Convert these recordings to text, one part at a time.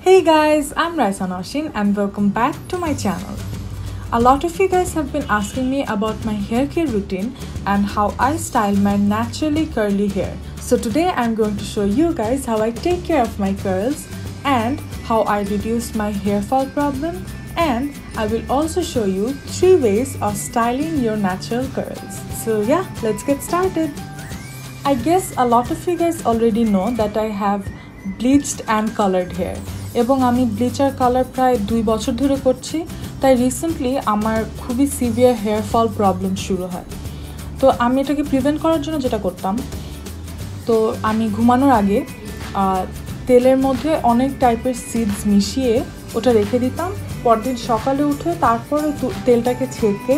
Hey guys, I'm Raisa Naushin and welcome back to my channel. A lot of you guys have been asking me about my hair care routine and how I style my naturally curly hair. So today I'm going to show you guys how I take care of my curls and how I reduce my hair fall problem, and I will also show you 3 ways of styling your natural curls. So yeah, let's get started. I guess a lot of you guys already know that I have bleached and colored hair. এবং আমি bleach আর colour প্রায় 2 বছর ধরে করছি, তাই recently আমার খুবই severe hair fall problem শুরু হয়। তো আমি এটাকে প্রিভেন্ট করার জন্য যেটা করতাম, তো আমি ঘুমানোর আগে তেলের মধ্যে অনেক টাইপের সিডস মিশিয়ে ওটা রেখে দিতাম। পরদিন সকালে উঠে তারপরে তেলটাকে ছেঁকে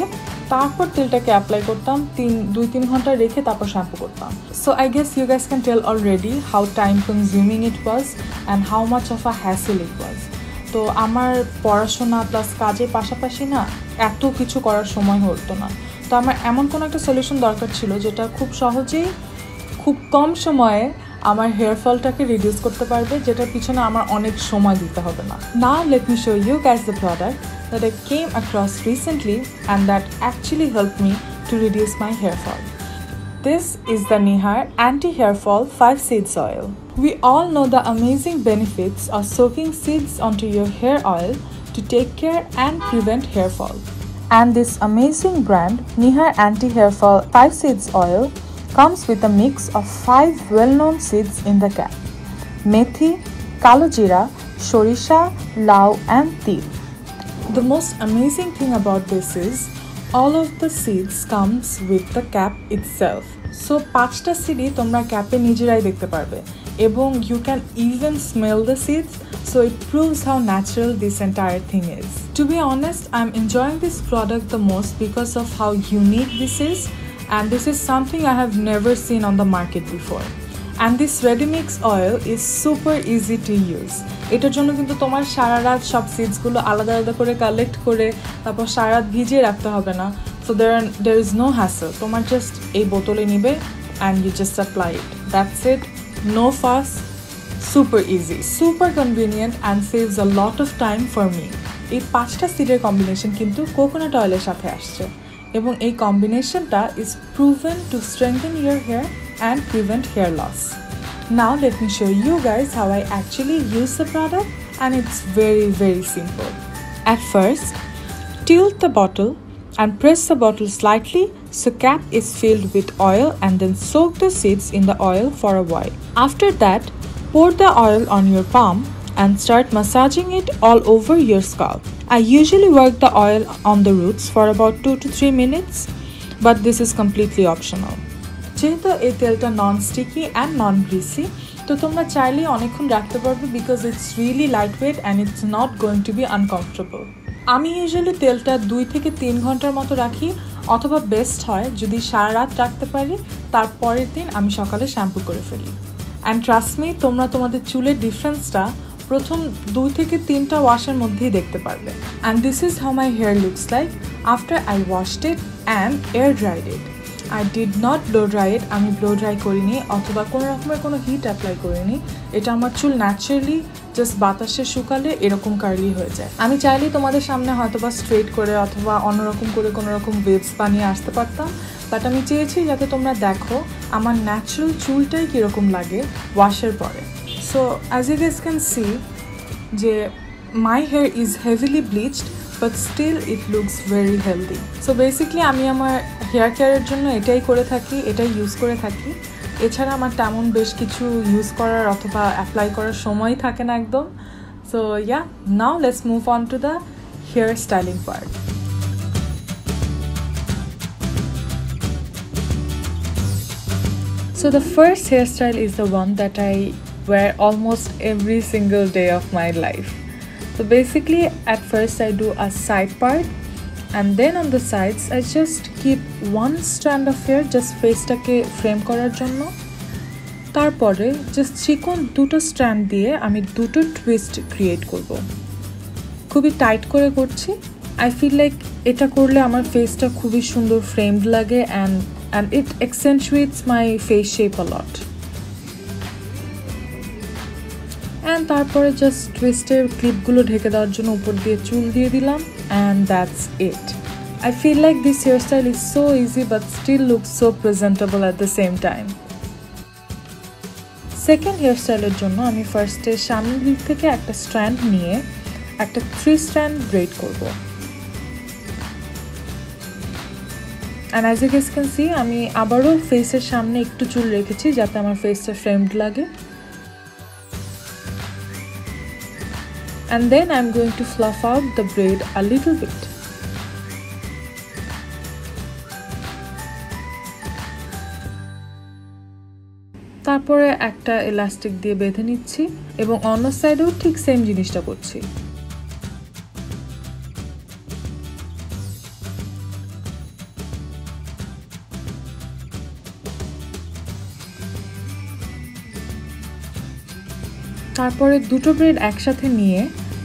তারপর তেলটাকে অ্যাপ্লাই করতাম, 2-3 ঘন্টা রেখে তারপর শ্যাম্পু করতাম। So I guess you guys can tell already how time consuming it was and how much of a hassle it was. তো আমার পড়াশোনা প্লাস কাজের পাশাপাশি না এত কিছু করার সময় হতো না। তো আমার এমন কোনো একটা সলিউশন দরকার ছিল যেটা খুব সহজেই খুব কম সময়ে আমার হেয়ার ফলটাকে রিডিউস করতে পারবে, যেটার পিছনে আমার অনেক সময় দিতে হবে না। Now let me show you guys the product that I came across recently and that actually helped me to reduce my hair fall. This is the Nihar anti-hair fall 5 seeds oil. We all know the amazing benefits of soaking seeds onto your hair oil to take care and prevent hair fall. And this amazing brand Nihar anti-hair fall 5 seeds oil comes with a mix of 5 well-known seeds in the cap: methi, kalo jeera, shorisha, lau and til. The most amazing thing about this is all of the seeds comes with the cap itself. So 5টা সিডই তোমরা ক্যাপে নিজেরাই দেখতে পারবে এবং you can even smell the seeds, so it proves how natural this entire thing is. To be honest, I'm enjoying this product the most because of how unique this is, and this is something I have never seen on the market before. And this ready mix oil is super easy to use. এটার জন্য কিন্তু তোমার সারা রাত সব সিডসগুলো আলাদা আলাদা করে collect করে তারপর সারা রাত ভিজিয়ে রাখতে হবে না। So there is no hassle. তোমার জাস্ট এই বোতলে নিবে and you just apply it. That's it. No fuss. Super easy. Super convenient and saves a lot of time for me. এই 5টা সিডের কম্বিনেশন কিন্তু কোকোনাট অয়েলের সাথে আসছে এবং এই কম্বিনেশনটা is proven to strengthen your hair and prevent hair loss. Now let me show you guys how I actually use the product, and it's very simple. At first, tilt the bottle and press the bottle slightly so cap is filled with oil, and then soak the seeds in the oil for a while. After that, pour the oil on your palm and start massaging it all over your scalp. I usually work the oil on the roots for about 2 to 3 minutes, but this is completely optional. যেহেতু এই তেলটা non sticky and non greasy, তো তোমরা চাইলেই অনেকক্ষণ রাখতে পারবে because it's really light weight and it's not going to be uncomfortable. আমি ইউজুয়ালি তেলটা 2 থেকে 3 ঘন্টার মতো রাখি, অথবা বেস্ট হয় যদি সারা রাত রাখতে পারি, তারপরের দিন আমি সকালে শ্যাম্পু করে ফেলি। অ্যান্ড ট্রাস্ট মি, তোমরা তোমাদের চুলের ডিফারেন্সটা প্রথম 2 থেকে 3টা ওয়াশের মধ্যেই দেখতে পারবে। And this is how my hair looks like after I washed it and air dried it. I did not blow dry it. আমি ব্লো ড্রাই করিনি অথবা কোনো রকমের কোনো হিট অ্যাপ্লাই করিনি। এটা আমার চুল ন্যাচারালি জাস্ট বাতাসে শুকালে এরকম কার্লি হয়ে যায়। আমি চাইলেই তোমাদের সামনে হয়তো বা স্ট্রেট করে অথবা অন্যরকম করে কোনো রকম ওয়েভস বানিয়ে আসতে পারতাম, বাট আমি চেয়েছি যাতে তোমরা দেখো আমার ন্যাচারাল চুলটাই কীরকম লাগে ওয়াশের পরে। So as you guess can see যে my hair is heavily bleached but still it looks very healthy. So basically আমি আমার হেয়ার কেয়ারের জন্য এটাই ইউজ করে থাকি। এছাড়া আমার তেমন বেশ কিছু ইউজ করার অথবা অ্যাপ্লাই করার সময় থাকে না একদম। So yeah, now let's move on to the hair styling part. So the first hairstyle is the one that I wear almost every single day of my life. So basically at first I do a side part, and then on the sides I just keep one strand of hair just ফেসটাকে frame করার জন্য। তারপরে just চিকন 2টো strand দিয়ে আমি 2টো twist create করব। খুবই tight করে করছি। আই ফিল লাইক এটা করলে আমার ফেসটা খুবই সুন্দর ফ্রেমড লাগে and it accentuates my face shape a lot. And And তারপরে জাস্ট টুইস্টের ক্লিপগুলো ঢেকে দেওয়ার জন্য উপর দিয়ে চুল দিয়ে দিলাম and that's it. I feel like this hairstyle is so easy but still looks so presentable at the same time. Second হেয়ারস্টাইলের জন্য আমি ফার্স্টে সামনের দিক থেকে একটা স্ট্র্যান্ড নিয়ে একটা 3 স্ট্র্যান্ড ব্রেড করব। And as you guys can see, আমি আবারও ফেসের সামনে একটু চুল রেখেছি যাতে আমার ফেসটা ফ্রেমড লাগে। And then I'm going to fluff out the braid a little bit. তারপরে একটা ইলাস্টিক দিয়ে বেঁধে নিচ্ছি এবং অন্য সাইডেও ঠিক সেম জিনিসটা করছি। তারপরে দুটো ব্রেড একসাথে নিয়ে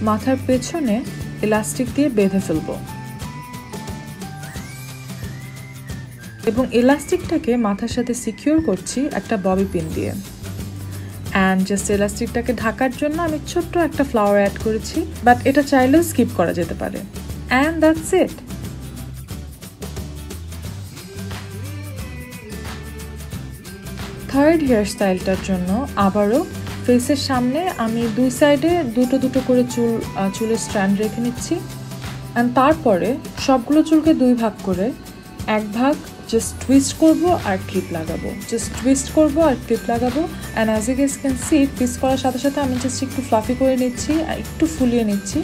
মাথার পেছনে ইলাস্টিক দিয়ে বেঁধে ফেলবো এবং ইলাস্টিকটাকে মাথার সাথে সিকিউর করছি একটা ববি পিন দিয়ে। অ্যান্ড জাস্ট ইলাস্টিকটাকে ঢাকার জন্য আমি ছোট্ট একটা ফ্লাওয়ার অ্যাড করেছি, বাট এটা চাইলেও স্কিপ করা যেতে পারে। And that's it. থার্ড হেয়ারস্টাইলটার জন্য আবারও ফেসের সামনে আমি দুই সাইডে দুটো দুটো করে চুলের স্ট্র্যান্ড রেখে নিচ্ছি। অ্যান্ড তারপরে সবগুলো চুলকে দুই ভাগ করে এক ভাগ জাস্ট টুইস্ট করব আর ক্লিপ লাগাবো, জাস্ট টুইস্ট করব আর ক্লিপ লাগাবো। And as you guys can see, twist করার সাথে সাথে আমি জাস্ট একটু ফ্লাফি করে নিচ্ছি আর একটু ফুলিয়ে নিচ্ছি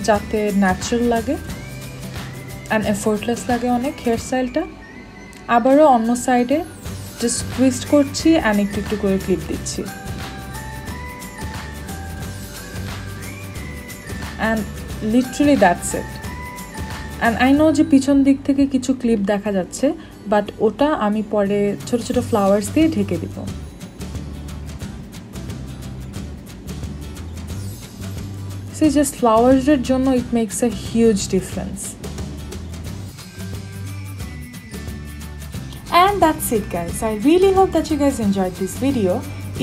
যাতে ন্যাচারাল লাগে অ্যান্ড এফোর্টলেস লাগে অনেক হেয়ারস্টাইলটা। আবারও অন্য সাইডে জাস্ট টুইস্ট করছি অ্যান্ড একটু একটু করে ক্লিপ দিচ্ছি। And literally that's it. And I know যে পিছন দিক থেকে কিছু ক্লিপ দেখা যাচ্ছে, বাট ওটা আমি পরে ছোট ছোট ফ্লাওয়ার্স দিয়ে ঢেকে দিব। সো জাস্ট ফ্লাওয়ার্সের জন্য it makes a huge difference. And that's it guys. I really hope that you guys enjoyed this video.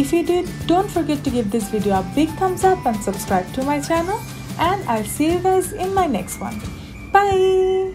If you did, don't forget to give this video a big thumbs up and subscribe to my channel. And I'll see you guys in my next one. Bye!